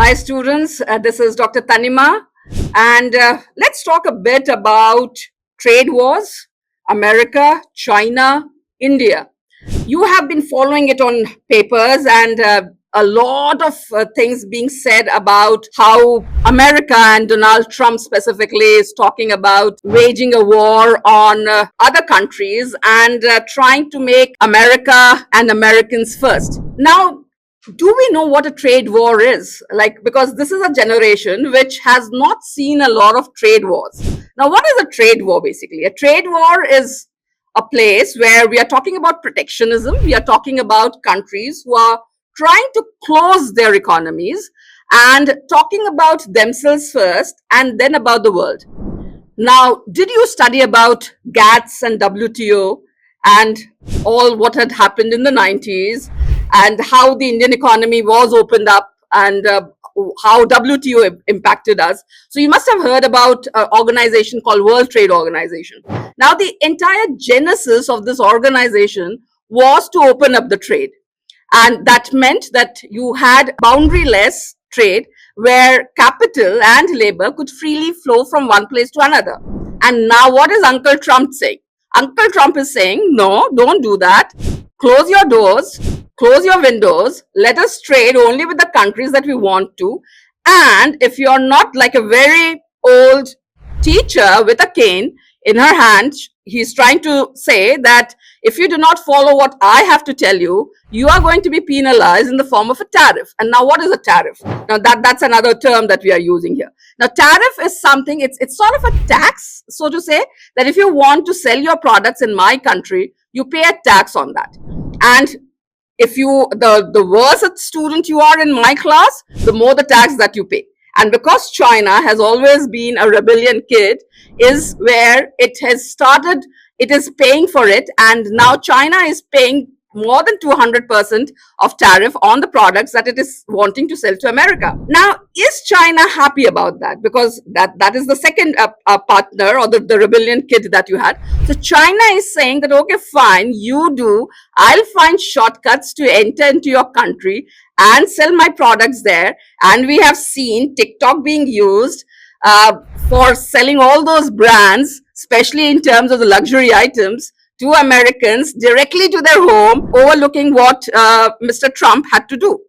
Hi, students. This is Dr. Tanima, and let's talk a bit about trade wars, America, China, India. You have been following it on papers, and a lot of things being said about how America and Donald Trump specifically is talking about waging a war on other countries and trying to make America and Americans first. Now, do we know what a trade war is? Like, because this is a generation which has not seen a lot of trade wars. Now, what is a trade war basically? A trade war is a place where we are talking about protectionism. We are talking about countries who are trying to close their economies and talking about themselves first and then about the world. Now, did you study about GATS and WTO and all what had happened in the 90s and how the Indian economy was opened up and how WTO impacted us? So you must have heard about an organization called World Trade Organization. Now, the entire genesis of this organization was to open up the trade. And that meant that you had boundaryless trade where capital and labor could freely flow from one place to another. And now, what is Uncle Trump saying? Uncle Trump is saying, no, don't do that. Close your doors, close your windows. Let us trade only with the countries that we want to. And if you're not like a very old teacher with a cane in her hand, he's trying to say that if you do not follow what I have to tell you, you are going to be penalized in the form of a tariff. And now, what is a tariff? Now, that's another term that we are using here. Now, tariff is something, it's sort of a tax, so to say, that if you want to sell your products in my country, you pay a tax on that. And if you, the worse a student you are in my class, the more the tax that you pay. And because China has always been a rebellion kid, is where it has started, it is paying for it. And now China is paying more than 200% of tariff on the products that it is wanting to sell to America. Now, is China happy about that? Because that is the second partner or the rebellion kid that you had. So China is saying that, okay, fine, you do. I'll find shortcuts to enter into your country and sell my products there. And we have seen TikTok being used for selling all those brands, especially in terms of the luxury items, to Americans directly to their home, overlooking what Mr. Trump had to do.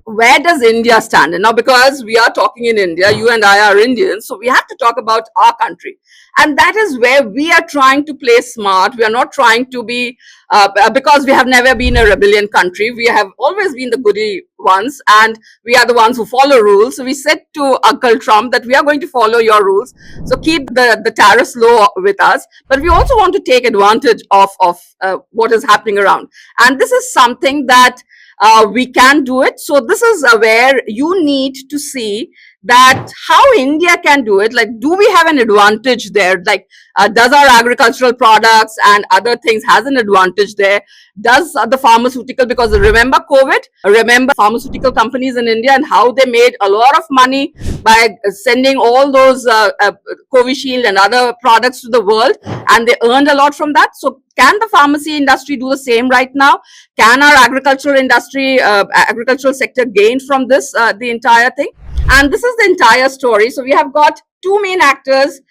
Where does India stand? And now, because we are talking in India, you and I are Indians, so we have to talk about our country. And that is where we are trying to play smart. We are not trying to be, because we have never been a rebellion country. We have always been the goody ones, and we are the ones who follow rules. So we said to Uncle Trump that we are going to follow your rules. So keep the tariffs low with us. But we also want to take advantage of what is happening around. And this is something that we can do it. So this is where you need to see that how India can do it. Like, do we have an advantage there? Like, does our agricultural products and other things has an advantage there? Does the pharmaceutical, because remember COVID, remember pharmaceutical companies in India and how they made a lot of money by sending all those Covishield and other products to the world, and they earned a lot from that. So can the pharmacy industry do the same right now? Can our agricultural industry, agricultural sector gain from this, the entire thing? And this is the entire story. So we have got two main actors,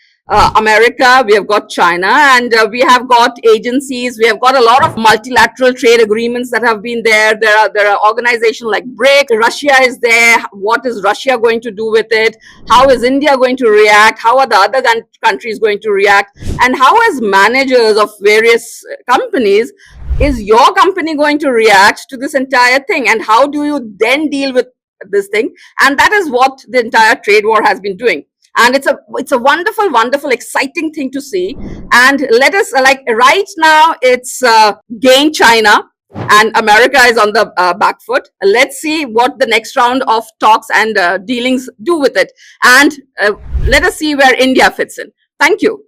America, we have got China, and we have got agencies. We have got a lot of multilateral trade agreements that have been there. There are organizations like BRICS. Russia is there. What is Russia going to do with it? How is India going to react? How are the other countries going to react? And how, as managers of various companies, is your company going to react to this entire thing? And how do you then deal with this thing? And that is what the entire trade war has been doing. And it's a wonderful, exciting thing to see. And let us, like right now, it's gain China and America is on the back foot. Let's see what the next round of talks and dealings do with it. And let us see where India fits in. Thank you.